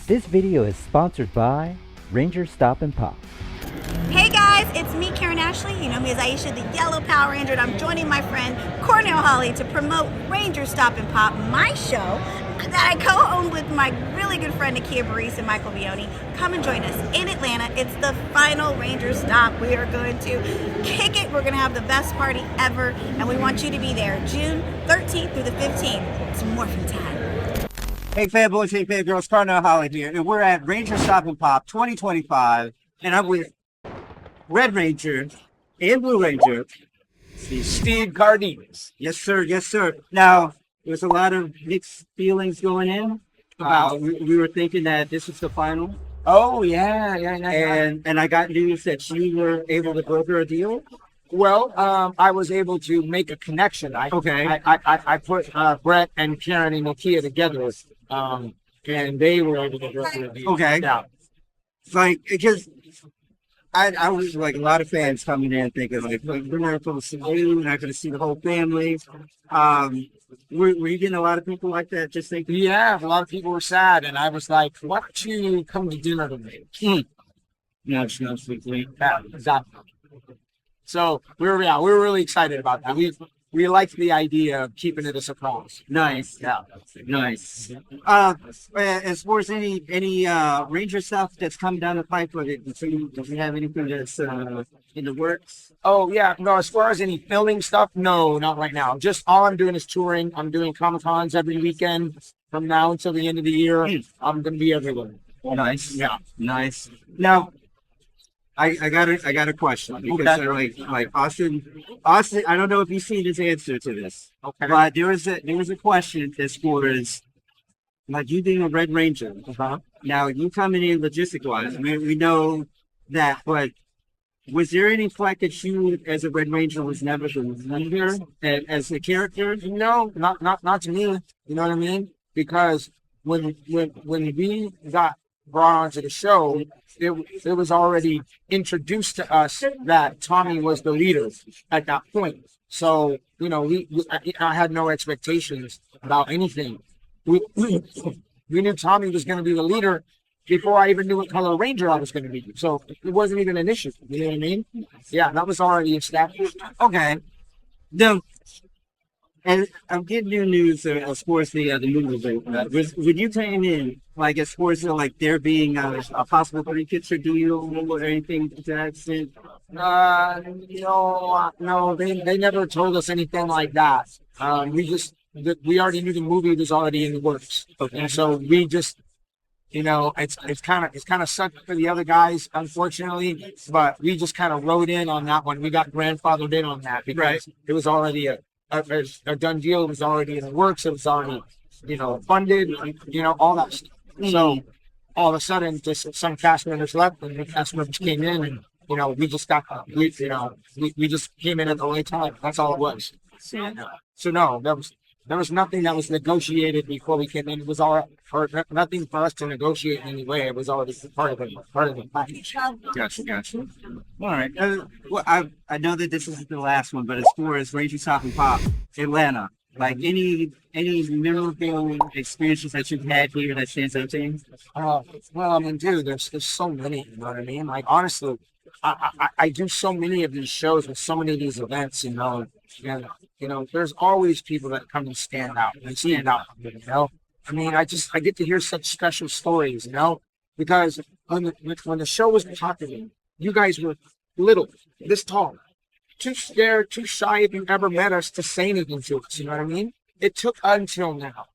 This video is sponsored by Rangerstop and POP. Hey guys, it's me, Karen Ashley. You know me as Aisha, the Yellow Power Ranger, and I'm joining my friend Carnell Holley to promote Rangerstop and POP, my show that I co-own with my really good friend Nakia Baris and Michael Bioni. Come and join us in Atlanta. It's the final Ranger Stop. We are going to kick it. We're going to have the best party ever, and we want you to be there June 13th through the 15th. It's Morphin time. Hey fanboys, hey fangirls, Carnell Holley here, and we're at Rangerstop and POP 2025, and I'm with Red Ranger and Blue Ranger, Steve Cardenas. yes sir, yes sir. Now, there's a lot of mixed feelings going in. We were thinking that this was the final, Oh yeah. and I got news that you were able to broker a deal. Well, I was able to make a connection. I put Brett and Karen and Nakia together, and they were able to broker a deal. Okay. Yeah. Like, because I was like a lot of fans coming in thinking like we're not going to see you, we're not going to see the whole family. Were you getting a lot of people like that just thinking? Yeah, a lot of people were sad, and I was like, "Why don't you come to dinner with me?" No, it's not sweetly. Yeah, exactly. So we were really excited about that. We liked the idea of keeping it a surprise. Nice. Yeah. Nice. As far as any Ranger stuff that's coming down the pipe, do you have anything that's in the works? Oh yeah, no. As far as any filming stuff, no, not right now. Just all I'm doing is touring. I'm doing Comic Cons every weekend from now until the end of the year. I'm gonna be everywhere. Nice. Yeah. Nice. Now, I got a question because like Austin. I don't know if you've seen his answer to this. Okay. But there was a question as far as like you being a Red Ranger. Now you coming in logistic wise. We know that, but was there any flack that you as a Red Ranger was never the leader as a character? No, not to me. You know what I mean? Because when we got brought onto the show, it was already introduced to us that Tommy was the leader at that point. So, you know, I had no expectations about anything. We knew Tommy was going to be the leader before I even knew what color Ranger I was going to be. So it wasn't even an issue. You know what I mean? Yeah, that was already established. Okay. Now, and I'm getting new news as far as the movie. When you came in, like as far as like there being a possible three-picture deal or anything to that extent? No, they never told us anything like that. We already knew the movie was already in the works. Okay. And so we just, you know, it's kind of sucked for the other guys, unfortunately, but we just kind of rode in on that one. We got grandfathered in on that because it was already a done deal. It was already in the works. It was already, you know, funded, you know, all that stuff. So all of a sudden, just some cast members left, and the cast members came in, and you know, we just came in at the right time. That's all it was. So no, there was nothing that was negotiated before we came in. It was all for nothing for us to negotiate in any way. It was already part of the package. Gotcha. All right. Well, I know that this is the last one, but as far as Rangerstop and POP, Atlanta, like any memorable experiences that you've had here that stands out to you? Well, I mean, dude, there's so many. You know what I mean? Like honestly, I do so many of these shows with so many of these events. You know, and you know, there's always people that come and stand out. You know, I mean, I get to hear such special stories. You know, because when the show was popular, you guys were little, this tall, too scared, too shy if you ever met us to say anything to us. You know what I mean? It took until now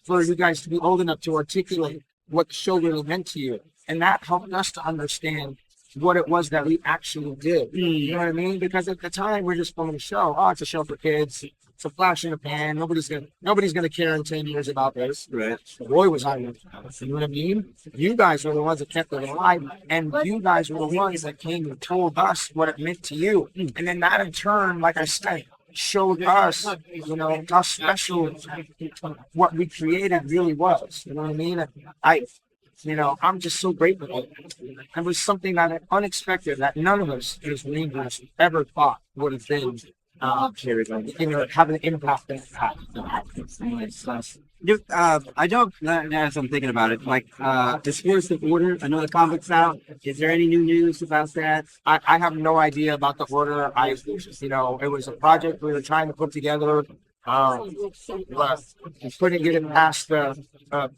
for you guys to be old enough to articulate what the show really meant to you, and that helped us to understand what it was that we actually did. You know what I mean? Because at the time we're just filming a show. Oh, it's a show for kids. It's a flash in the pan. Nobody's gonna care in 10 years about this. Right. The boy was hiding. You know what I mean? You guys were the ones that kept it alive, and you guys were the ones that came and told us what it meant to you. And then that in turn, like I said, showed us, you know, how special what we created really was. You know what I mean? I'm just so grateful. It was something that unexpected that none of us as Rangers ever thought would have been, having an impact that it had. I don't. As I'm thinking about it, like as far as the order, I know the comic's out. Is there any new news about that? I have no idea about the order. It was a project we were trying to put together. But we couldn't get it past the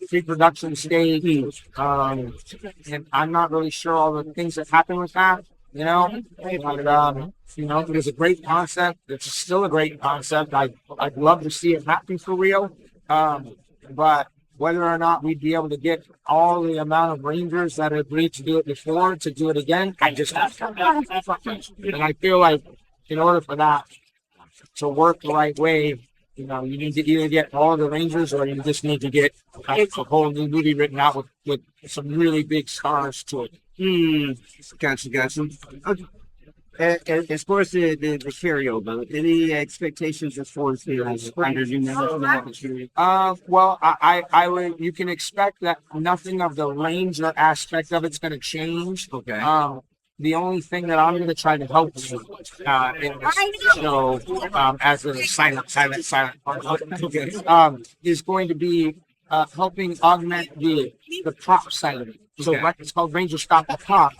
pre-production stage. And I'm not really sure all the things that happened with that. It was a great concept. It's still a great concept. I'd love to see it happen for real. But whether or not we'd be able to get all the amount of Rangers that agreed to do it before to do it again, I just have to. And I feel like in order for that to work the right way, you need to either get all the Rangers or you just need to get a whole new movie written out with some really big stars to it. Gotcha. Okay. As far as the carryover, any expectations as far as the under you well, I would. You can expect that nothing of the Ranger aspect of it's going to change. Okay. The only thing that I'm going to try to help you in this show, as a silent, is going to be helping augment the prop side of it. So it's called Rangerstop and POP,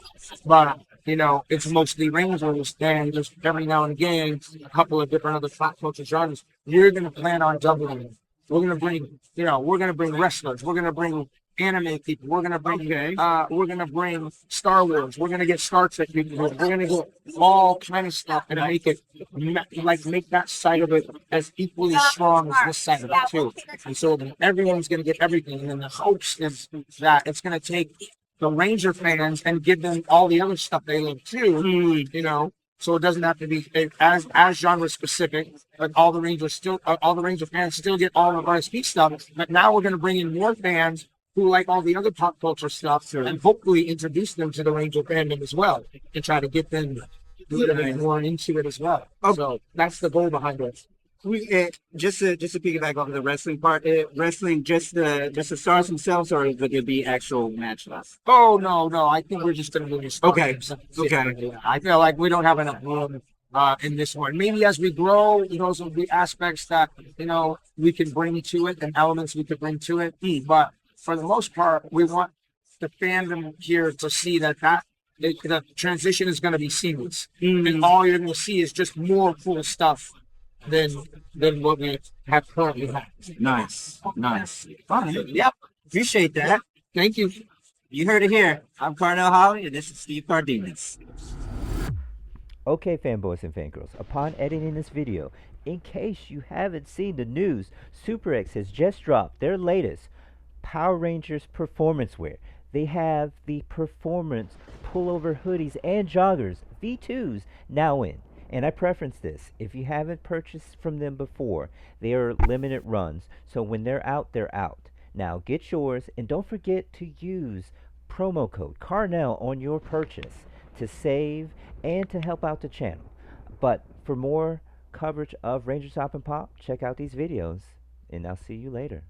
but it's mostly Rangers, and just every now and again, a couple of different other pop culture genres. You're going to plan on doubling it. We're going to bring wrestlers. We're going to bring anime people. We're going to bring Star Wars. We're going to get Star Trek people. We're going to get all kind of stuff and make that side of it as equally strong as this side of it too. And so everyone's going to get everything. And then the hopes is that it's going to take the Ranger fans and give them all the other stuff they love too. So it doesn't have to be as genre specific, but all the Ranger fans still get all the RSP stuff. But now we're going to bring in more fans who like all the other pop culture stuff, and hopefully introduce them to the Ranger fandom as well, and try to get them more into it as well. So that's the goal behind it. Just to piggyback off of the wrestling part, wrestling just the stars themselves, or would there be actual matches? Oh no, I think we're just going to do stars. Okay. I feel like we don't have enough room in this one. Maybe as we grow, those will be aspects that we can bring to it, and elements we could bring to it. But for the most part, we want the fandom here to see that the transition is going to be seamless, and all you're going to see is just more cool stuff than what we have currently had. Nice. Fine. Yep. Appreciate that. Thank you. You heard it here. I'm Carnell Holley, and this is Steve Cardenas. Okay, fanboys and fangirls, upon editing this video, in case you haven't seen the news, Super X has just dropped their latest Power Rangers performance wear. They have the performance pullover hoodies and joggers, V2s, now in. And I preference this. If you haven't purchased from them before, they are limited runs. So when they're out, they're out. Now get yours, and don't forget to use promo code Carnell on your purchase to save and to help out the channel. But for more coverage of Rangerstop and POP, check out these videos, and I'll see you later.